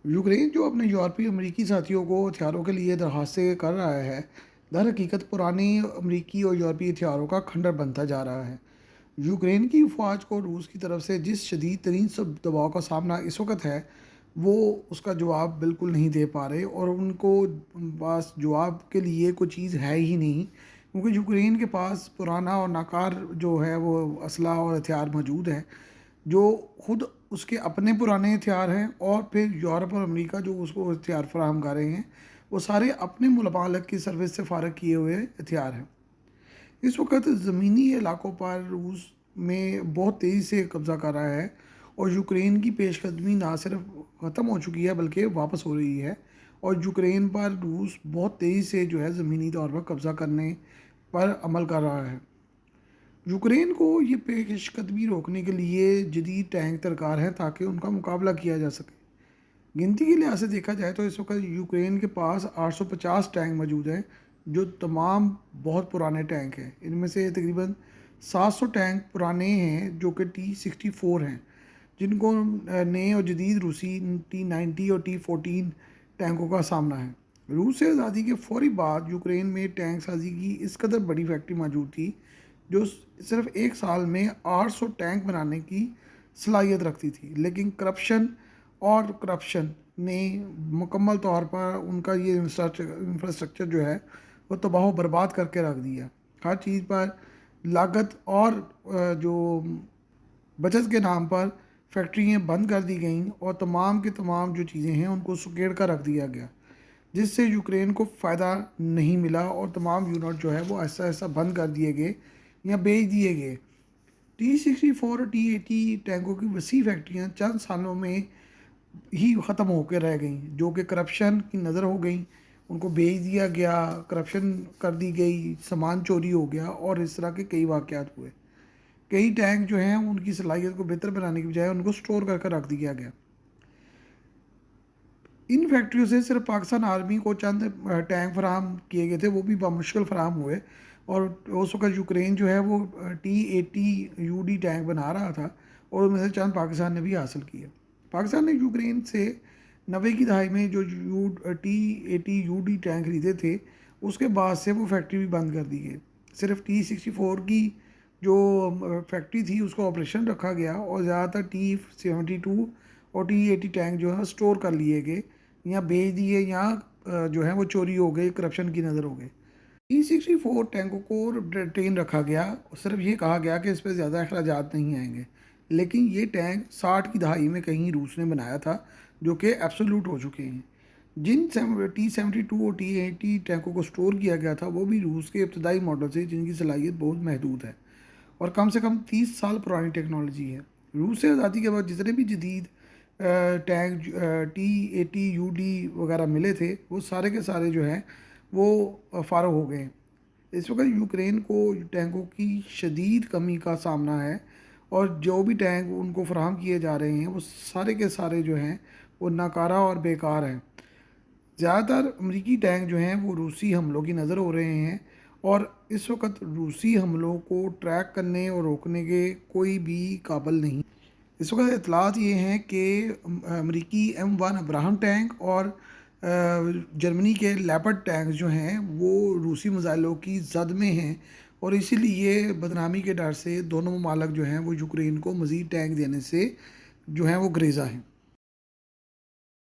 Ukraine जो अपने यूरोपीय अमरीकी साथियों को हथियारों के लिए दरखास्तें कर रहा है, दर हकीकत पुराने अमरीकी और यूरोपीय हथियारों का खंडर बनता जा रहा है। यूक्रेन की फ़ौज को रूस की तरफ से जिस शदीद तरीन सब दबाव का सामना इस वक्त है, वो उसका जवाब बिल्कुल नहीं दे पा रहे और उनको पास जवाब के लिए कोई चीज़ है ही नहीं, क्योंकि यूक्रेन के पास पुराना और नाकार जो है वो असला और हथियार मौजूद है, जो खुद उसके अपने पुराने हथियार हैं और फिर यूरोप और अमेरिका जो उसको हथियार फराहम कर रहे हैं, वो सारे अपने मुल्क की सर्विस से फ़ारग किए हुए हथियार हैं। इस वक्त ज़मीनी इलाकों पर रूस में बहुत तेज़ी से कब्ज़ा कर रहा है और यूक्रेन की पेशकदमी ना सिर्फ ख़त्म हो चुकी है बल्कि वापस हो रही है, और यूक्रेन पर रूस बहुत तेज़ी से जो है ज़मीनी तौर पर कब्ज़ा करने पर अमल कर रहा है। यूक्रेन को ये पेशकदमी रोकने के लिए जदीद टैंक दरकार हैं ताकि उनका मुकाबला किया जा सके। गिनती के लिहाज से देखा जाए तो इस वक्त यूक्रेन के पास 850 टैंक मौजूद हैं, जो तमाम बहुत पुराने टैंक हैं। इनमें से तकरीबन 700 टैंक पुराने हैं जो कि T-64 हैं, जिनको नए और जदीद रूसी T-90 और T-14 टैंकों का सामना है। रूस से आज़ादी के फौरी बाद यूक्रेन में टैंक साजी की इस कदर बड़ी फैक्ट्री मौजूद थी, जो सिर्फ एक साल में 800 टैंक बनाने की सलाहियत रखती थी, लेकिन करप्शन ने मुकम्मल तौर पर उनका ये इंफ्रास्ट्रक्चर जो है वो तबाह बर्बाद करके रख दिया। हर चीज़ पर लागत और जो बचत के नाम पर फैक्ट्रियाँ बंद कर दी गईं और तमाम के तमाम जो चीज़ें हैं उनको सुकेड़ कर रख दिया गया, जिससे यूक्रेन को फ़ायदा नहीं मिला और तमाम यूनिट जो है वो ऐसा ऐसा बंद कर दिए गए या बेच दिए गए। T-64 और T-80 टैंकों की वसी फैक्ट्रियाँ चंद सालों में ही ख़त्म होकर रह गईं, जो कि करप्शन की नज़र हो गई। उनको बेच दिया गया, करप्शन कर दी गई, सामान चोरी हो गया और इस तरह के कई वाक़यात हुए। कई टैंक जो हैं उनकी सलाहियत को बेहतर बनाने की बजाय उनको स्टोर करके रख दिया गया। इन फैक्ट्रियों से सिर्फ पाकिस्तान आर्मी को चंद टैंक फराहम किए गए थे, वो भी बामुश्किल फराहम हुए, और उस वक्त यूक्रेन जो है वो T-80 UD टैंक बना रहा था और उनमें से चंद पाकिस्तान ने भी हासिल किए। पाकिस्तान ने यूक्रेन से 90 की दहाई में जो T-80 UD टैंक खरीदे थे, उसके बाद से वो फैक्ट्री भी बंद कर दी गई। सिर्फ T-64 की जो फैक्ट्री थी उसको ऑपरेशन रखा गया और ज़्यादातर T-72 और T-80 टैंक जो है स्टोर कर लिए गए या बेच दिए या जो है वो चोरी हो गए, करप्शन की नज़र हो गए। T-64 टैंकों को रिटेन रखा गया, सिर्फ ये कहा गया कि इस पर ज़्यादा अखराजात नहीं आएंगे, लेकिन ये टैंक 60 की दहाई में कहीं रूस ने बनाया था, जो कि एब्सोल्यूट हो चुके हैं। जिन T-72 और T-80 टैंकों को स्टोर किया गया था वो भी रूस के इब्तदाई मॉडल से, जिनकी सलाहियत बहुत महदूद है और कम से कम 30 साल पुरानी टेक्नोलॉजी है। रूस से आज़ादी के बाद जितने भी जदीद टैंक T-80 UD वगैरह मिले थे, वो सारे के सारे जो हैं वो फ़ारग हो गए। इस वक्त यूक्रेन को टैंकों की शदीद कमी का सामना है और जो भी टैंक उनको फराहम किए जा रहे हैं वो सारे के सारे जो हैं वो नाकारा और बेकार हैं। ज़्यादातर अमरीकी टैंक जो हैं वो रूसी हमलों की नज़र हो रहे हैं और इस वक्त रूसी हमलों को ट्रैक करने और रोकने के कोई भी काबिल नहीं। इस वक्त इतलात ये हैं कि अमरीकी M1 अब्राहम टैंक और जर्मनी के लेपर्ड टैंक जो हैं वो रूसी मिसाइलों की जद में हैं और इसीलिए बदनामी के डर से दोनों ममालिक जो हैं वो यूक्रेन को मज़ीद टैंक देने से जो हैं वो ग्रेज़ा हैं।